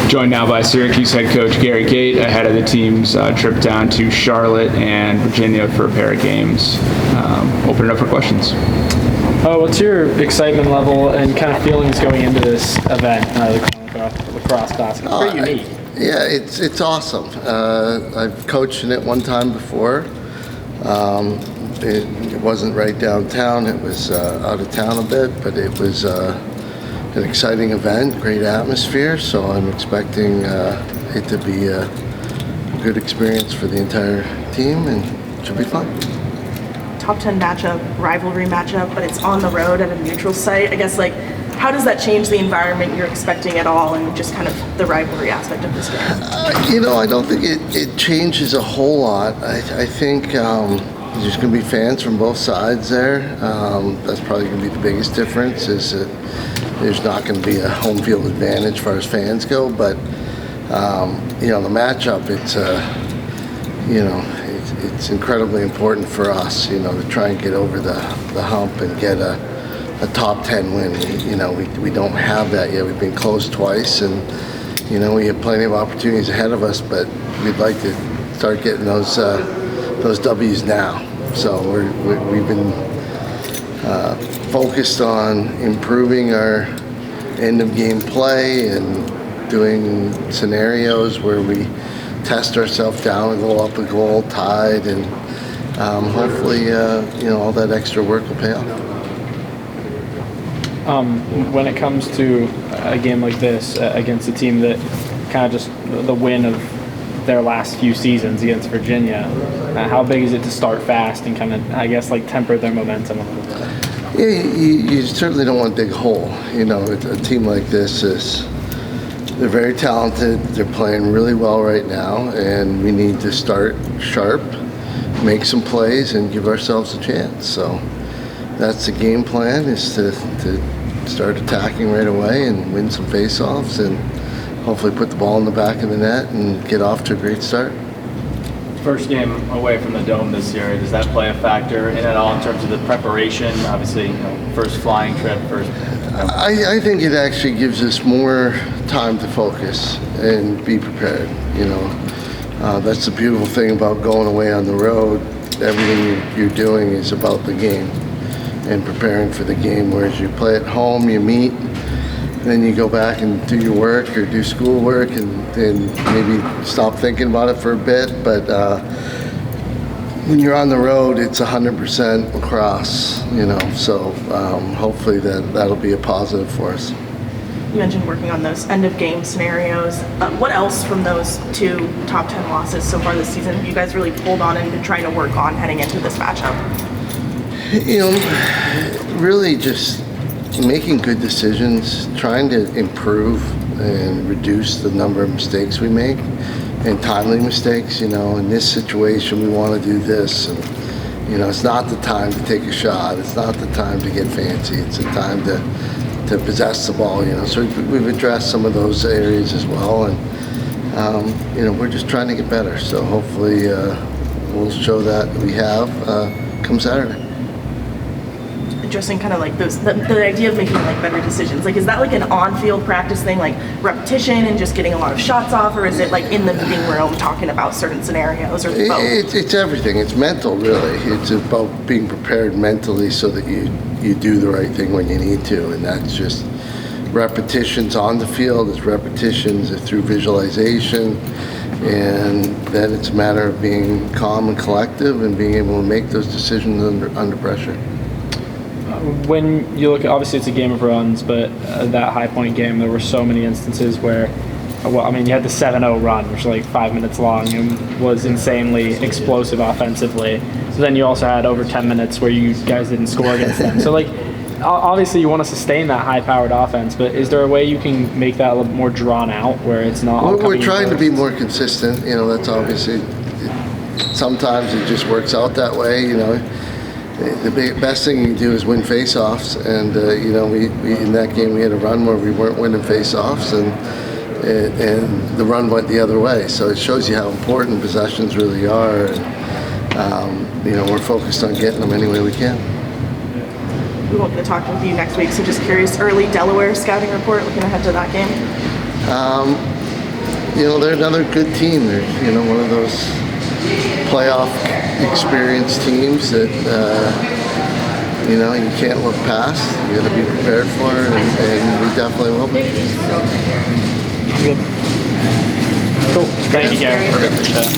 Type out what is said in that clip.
Joined now by Syracuse head coach Gary Gait ahead of the team's trip down to Charlotte and Virginia for a pair of games. Open it up for questions. What's your excitement level and kind of feelings going into this event, the lacrosse basketball? It's pretty unique. Yeah, it's awesome. I've coached in it one time before. It wasn't right downtown. It was out of town a bit, but it was an exciting event, great atmosphere. So I'm expecting it to be a good experience for the entire team, and it should be fun. Top 10 matchup, rivalry matchup, but it's on the road at a neutral site. I guess, how does that change the environment you're expecting at all, and just kind of the rivalry aspect of this game? I don't think it changes a whole lot. I think there's going to be fans from both sides there. That's probably going to be the biggest difference, is that there's not going to be a home field advantage as far as fans go. But, the matchup, it's incredibly important for us, to try and get over the hump and get a top 10 win. We don't have that yet. We've been close twice, and we have plenty of opportunities ahead of us, but we'd like to start getting those W's now. So we've been focused on improving our end of game play and doing scenarios where we test ourselves down, a goal up, a goal tied, and hopefully all that extra work will pay off. When it comes to a game like this against a team that kind of just the win of their last few seasons against Virginia, how big is it to start fast and kind of, temper their momentum a little bit? Yeah, you certainly don't want to dig a hole. A team like this they're very talented. They're playing really well right now, and we need to start sharp, make some plays, and give ourselves a chance. So that's the game plan, is to start attacking right away and win some face-offs and hopefully put the ball in the back of the net and get off to a great start. First game away from the Dome this year, does that play a factor in at all in terms of the preparation? Obviously, first flying trip, first. I think it actually gives us more time to focus and be prepared. That's the beautiful thing about going away on the road. Everything you're doing is about the game and preparing for the game, whereas you play at home, you meet, then you go back and do your work or do schoolwork and maybe stop thinking about it for a bit. But when you're on the road, it's 100% lacrosse, so hopefully that'll be a positive for us. You mentioned working on those end-of-game scenarios. What else from those two top 10 losses so far this season have you guys really pulled on and been trying to work on heading into this matchup? Really just making good decisions, trying to improve and reduce the number of mistakes we make, and timely mistakes. In this situation we want to do this, and it's not the time to take a shot, it's not the time to get fancy, it's the time to possess the ball. So we've addressed some of those areas as well, and we're just trying to get better. So hopefully we'll show that we have come Saturday. Addressing kind of the idea of making better decisions, is that an on-field practice thing, repetition and just getting a lot of shots off, or is it in the meeting room talking about certain scenarios, or both? It's everything. It's mental, really. It's about being prepared mentally so that you do the right thing when you need to, and that's just repetitions on the field. It's repetitions through visualization, and then it's a matter of being calm and collective and being able to make those decisions under pressure. When you look at, obviously it's a game of runs, but that High Point game, there were so many instances where, you had the 7-0 run, which was 5 minutes long and was insanely explosive offensively. So then you also had over 10 minutes where you guys didn't score against them. So obviously you want to sustain that high-powered offense, but is there a way you can make that a little more drawn out where it's not all We're trying to be more consistent. That's obviously, sometimes it just works out that way. The best thing you can do is win face-offs, and we in that game we had a run where we weren't winning face-offs, and the run went the other way. So it shows you how important possessions really are, and we're focused on getting them any way we can. We won't get to talk with you next week, so just curious, early Delaware scouting report looking ahead to that game? they're another good team. They're, one of those playoff experienced teams that, you can't look past. You got to be prepared for it, and we definitely will be. Good. Cool. Thank you, Gary. Gary. Perfect.